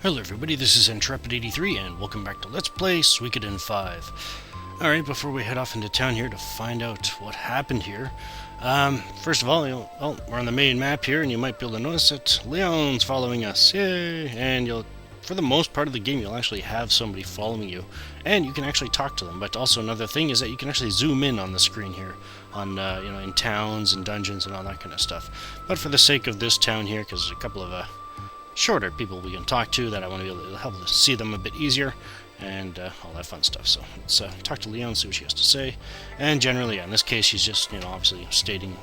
Hello everybody, this is Intrepid83 and welcome back to Let's Play Suikoden 5. Alright, before we head off into town here to find out what happened here, first of all, we're on the main map here and you might be able to notice that Leon's following us. Yay! And for the most part of the game, you'll actually have somebody following you, and you can actually talk to them. But also another thing is that you can actually zoom in on the screen here, on in towns and dungeons and all that kind of stuff. But for the sake of this town here, because there's a couple of shorter people we can talk to that I want to be able to help us see them a bit easier, and all that fun stuff. So let's talk to Leon, see what she has to say. And generally, in this case, she's just obviously stating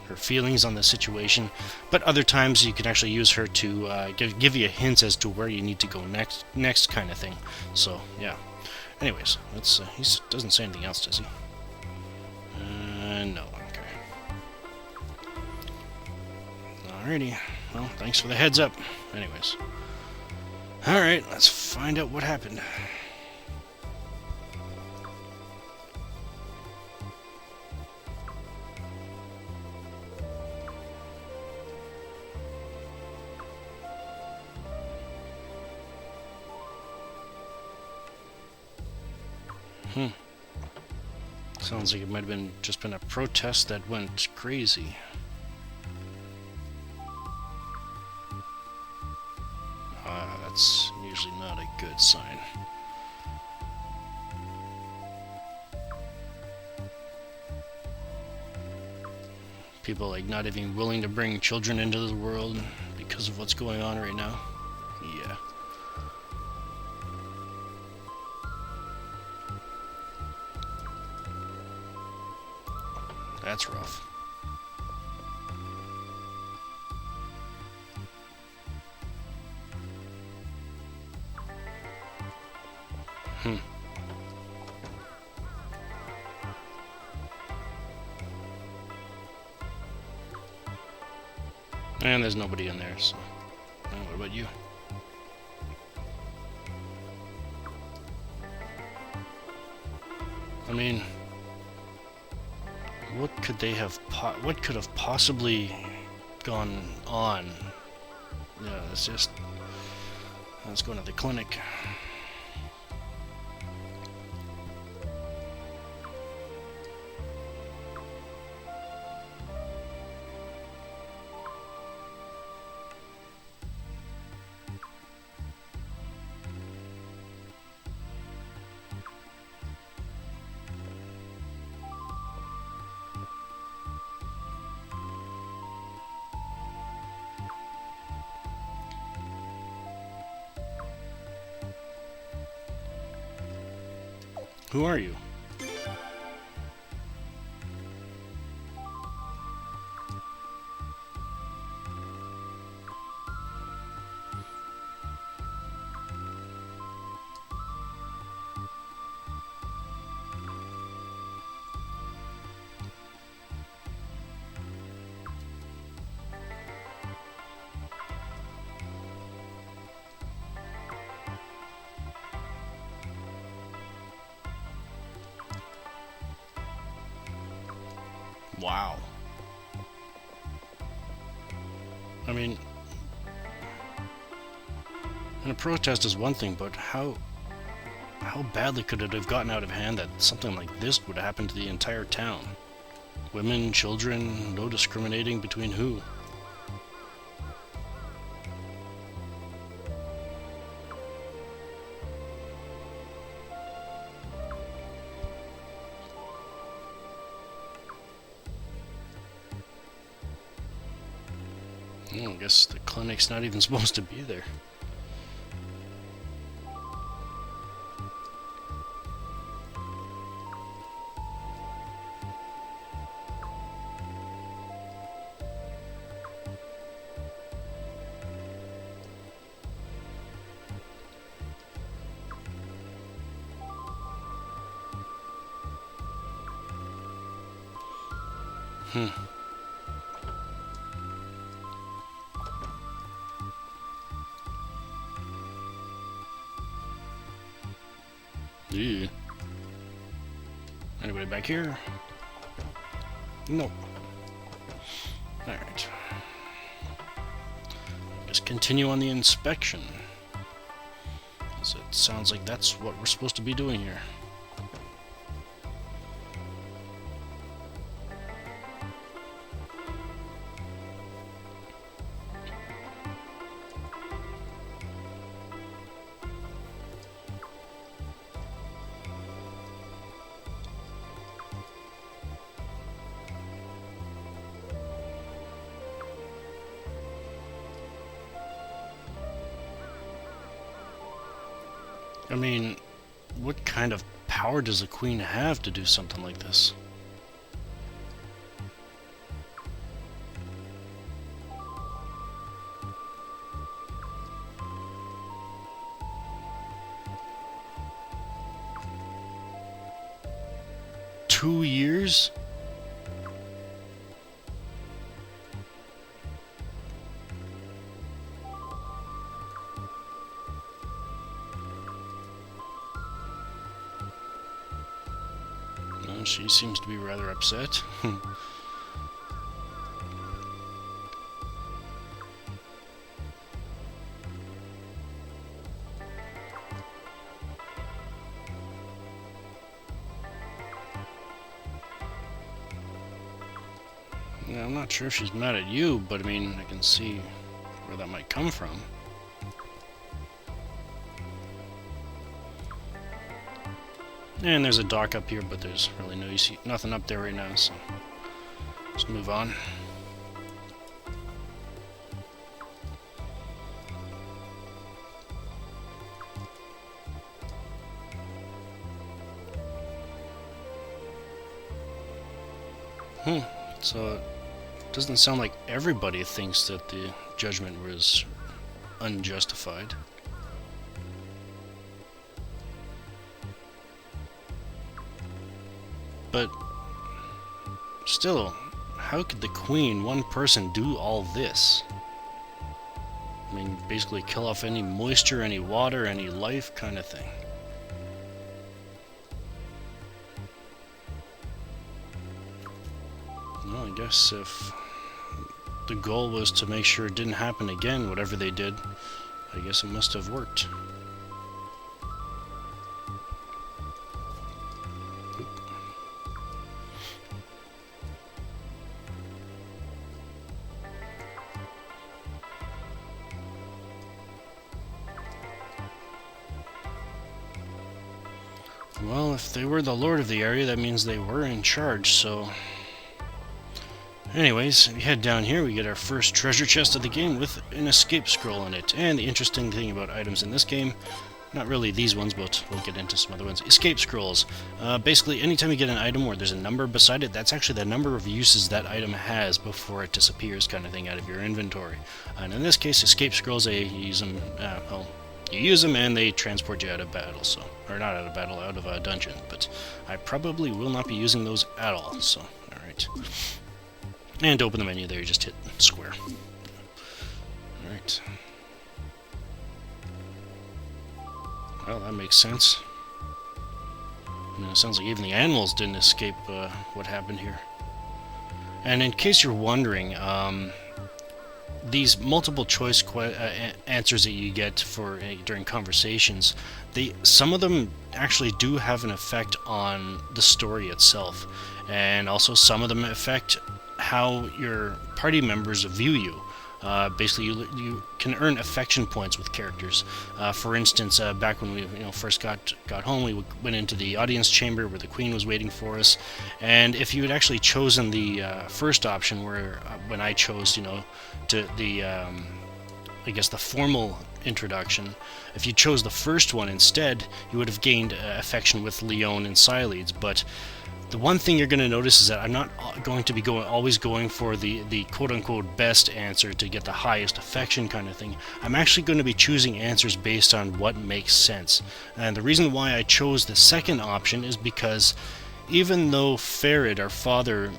her feelings on the situation. But other times you can actually use her to give you hints as to where you need to go next kind of thing. So yeah. Anyways, let's. He doesn't say anything else, does he? No. Okay. Alrighty. Well, thanks for the heads up. Anyways. Alright, let's find out what happened. Sounds like it might have just been a protest that went crazy. That's usually not a good sign. People like not even willing to bring children into the world because of what's going on right now. Yeah. That's rough. And there's nobody in there, so... what about you? I mean... What could have possibly gone on? Yeah, it's just... Let's go to the clinic. Who are you? Wow. I mean, and a protest is one thing, but how badly could it have gotten out of hand that something like this would happen to the entire town? Women, children, no discriminating between who? I guess the clinic's not even supposed to be there. Ew. Anybody back here? Nope. Alright. Just continue on the inspection. So it sounds like that's what we're supposed to be doing here. I mean, what kind of power does a queen have to do something like this? Two years? She seems to be rather upset. Yeah, I'm not sure if she's mad at you, but I mean, I can see where that might come from. And there's a dock up here, but there's really nothing up there right now, so let's move on. So it doesn't sound like everybody thinks that the judgment was unjustified. But still, how could the queen, one person, do all this? I mean, basically kill off any moisture, any water, any life kind of thing. Well, I guess if the goal was to make sure it didn't happen again, whatever they did, I guess it must have worked. Well, if they were the lord of the area, that means they were in charge, so... Anyways, we head down here, we get our first treasure chest of the game with an escape scroll in it. And the interesting thing about items in this game, not really these ones, but we'll get into some other ones. Escape scrolls. Basically, anytime you get an item where there's a number beside it, that's actually the number of uses that item has before it disappears, kind of thing, out of your inventory. And in this case, escape scrolls, you use them, you use them and they transport you out of battle, so... Or not out of battle, out of a dungeon, but I probably will not be using those at all, so, alright. And to open the menu there, you just hit square. Alright. Well, that makes sense. I mean, it sounds like even the animals didn't escape what happened here. And in case you're wondering, these multiple choice answers that you get for during conversations, some of them actually do have an effect on the story itself, and also some of them affect how your party members view you. Basically, you can earn affection points with characters. For instance, back when we first got home, we went into the audience chamber where the queen was waiting for us, and if you had actually chosen the first option, where when I chose, to the I guess the formal introduction, if you chose the first one instead, you would have gained affection with Leon and Siledes. But the one thing you're going to notice is that I'm not going to be always going for the quote-unquote best answer to get the highest affection kind of thing. I'm actually going to be choosing answers based on what makes sense. And the reason why I chose the second option is because even though Farid, our father,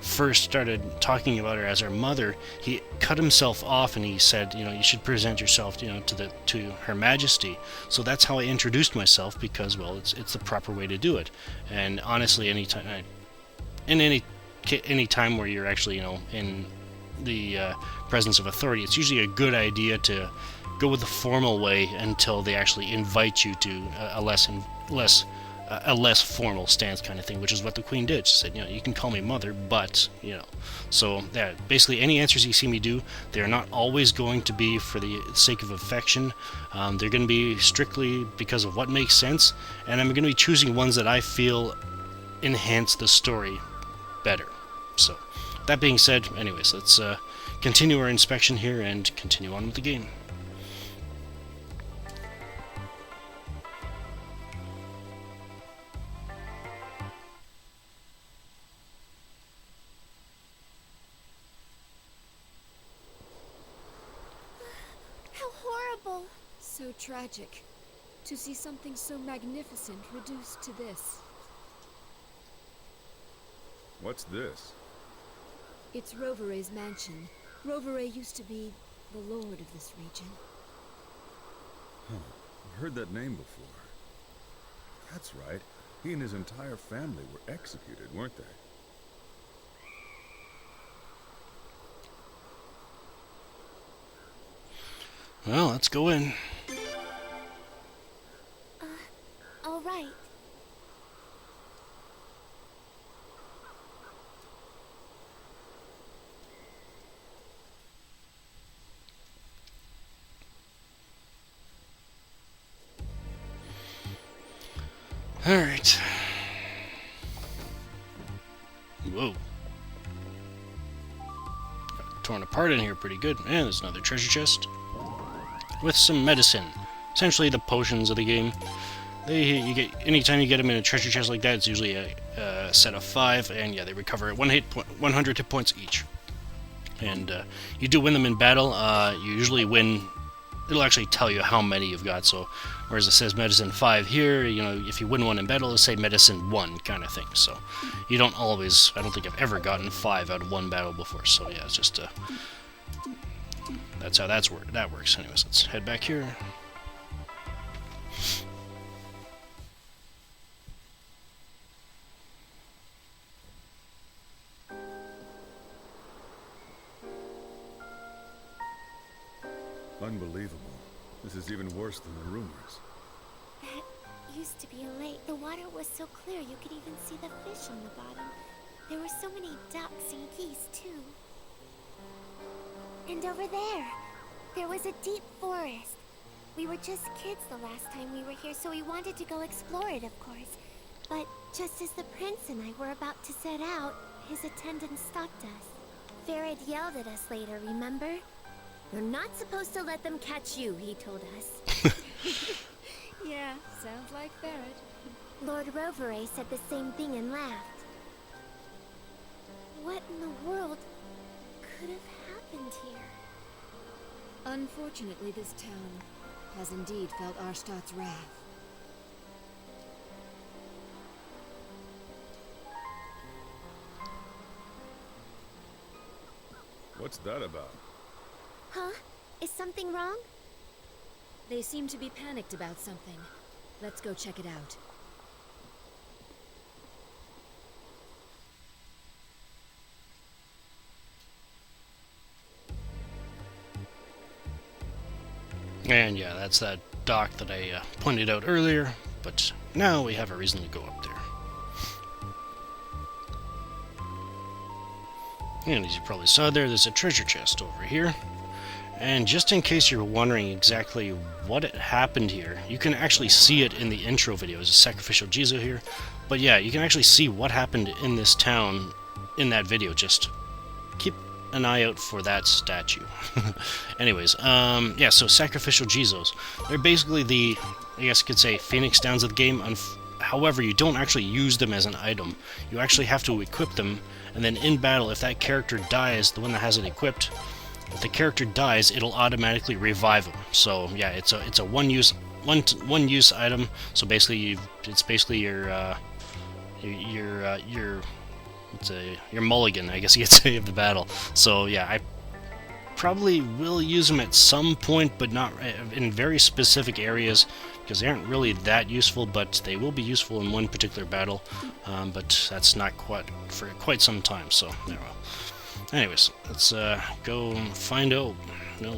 first started talking about her as our mother, he cut himself off and he said, you should present yourself, to Her Majesty. So that's how I introduced myself, because, well, it's the proper way to do it. And honestly, any time where you're actually, in the presence of authority, it's usually a good idea to go with the formal way until they actually invite you to a less formal stance kind of thing, which is what the Queen did. She said, you can call me mother, but, So, yeah, basically any answers you see me do, they're not always going to be for the sake of affection. They're going to be strictly because of what makes sense, and I'm going to be choosing ones that I feel enhance the story better. So, that being said, anyways, let's continue our inspection here and continue on with the game. So tragic, to see something so magnificent reduced to this. What's this? It's Rovere's mansion. Rovere used to be the lord of this region. Huh. I've heard that name before. That's right. He and his entire family were executed, weren't they? Well, let's go in. All right. All right. Whoa. Got torn apart in here pretty good. And there's another treasure chest with some medicine. Essentially the potions of the game. You get anytime you get them in a treasure chest like that, it's usually a set of 5, and yeah, they recover at 100 hit points each. And you do win them in battle. You usually win. It'll actually tell you how many you've got. So, whereas it says medicine 5 here, if you win one in battle, it'll say medicine 1 kind of thing. So, you don't always. I don't think I've ever gotten 5 out of one battle before. So yeah, it's just that's how that works. Anyways, let's head back here. Unbelievable. This is even worse than the rumors. That used to be a lake. The water was so clear you could even see the fish on the bottom. There were so many ducks and geese, too. And over there was a deep forest. We were just kids the last time we were here, so we wanted to go explore it, of course. But just as the prince and I were about to set out, his attendant stopped us. Withered yelled at us later, remember? You're not supposed to let them catch you, he told us. Yeah, sounds like Withered. Lord Rovere said the same thing and laughed. What in the world could have happened here? Unfortunately, this town has indeed felt Arstad's wrath. What's that about? Huh? Is something wrong? They seem to be panicked about something. Let's go check it out. And yeah, that's that dock that I pointed out earlier, but now we have a reason to go up there. And as you probably saw there's a treasure chest over here. And just in case you're wondering exactly what happened here, you can actually see it in the intro video. There's a sacrificial Jizo here. But yeah, you can actually see what happened in this town in that video. Just keep an eye out for that statue. Anyways, yeah, so sacrificial Jizos. They're basically the, I guess you could say, Phoenix Downs of the game. However, you don't actually use them as an item. You actually have to equip them, and then in battle, if that character dies, the one that has it equipped, if the character dies, it'll automatically revive them. So yeah, it's a one use item. So basically, it's basically your mulligan, I guess you could say, of the battle. So yeah, I probably will use them at some point, but not in very specific areas, because they aren't really that useful, but they will be useful in one particular battle. But that's not for quite some time, so there we go. Anyways, let's go and find out,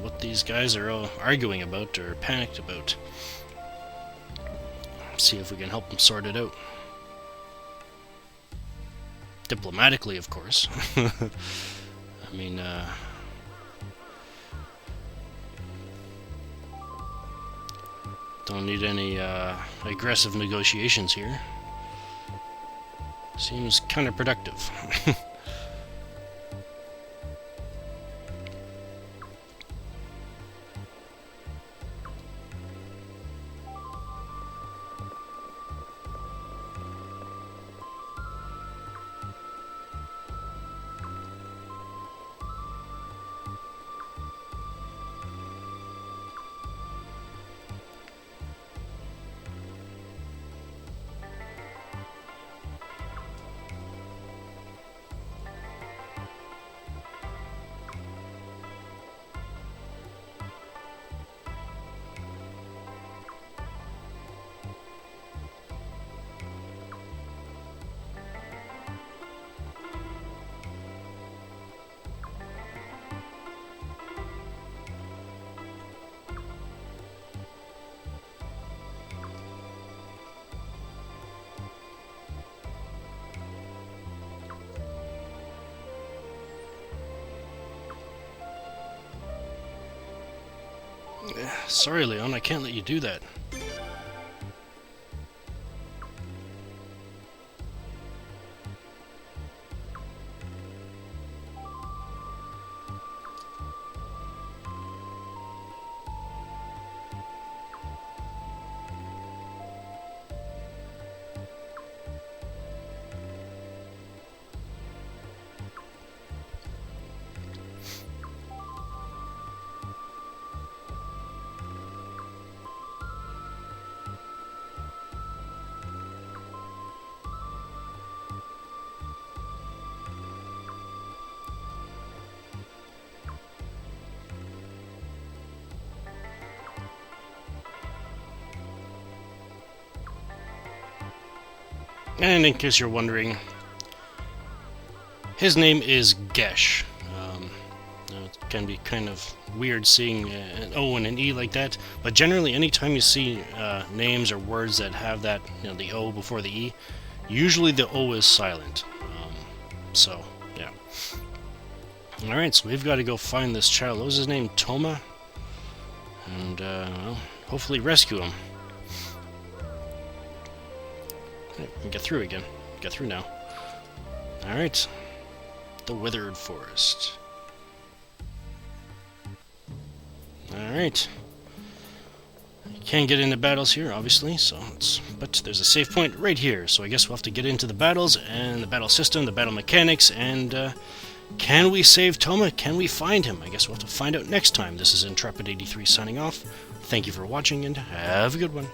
what these guys are all arguing about or panicked about. See if we can help them sort it out. Diplomatically, of course. I mean, don't need any aggressive negotiations here. Seems counterproductive. Sorry, Leon, I can't let you do that. And in case you're wondering, his name is Gesh. It can be kind of weird seeing an O and an E like that, but generally anytime you see names or words that have that, the O before the E, usually the O is silent. So, yeah. Alright, so we've got to go find this child. What was his name? Toma? And, well, hopefully rescue him. Okay, we can get through again. Get through now. Alright. The withered forest. Alright. You can't get into battles here, obviously, but there's a save point right here, so I guess we'll have to get into the battles, and the battle system, the battle mechanics, and, can we save Toma? Can we find him? I guess we'll have to find out next time. This is Intrepid83 signing off. Thank you for watching, and have a good one.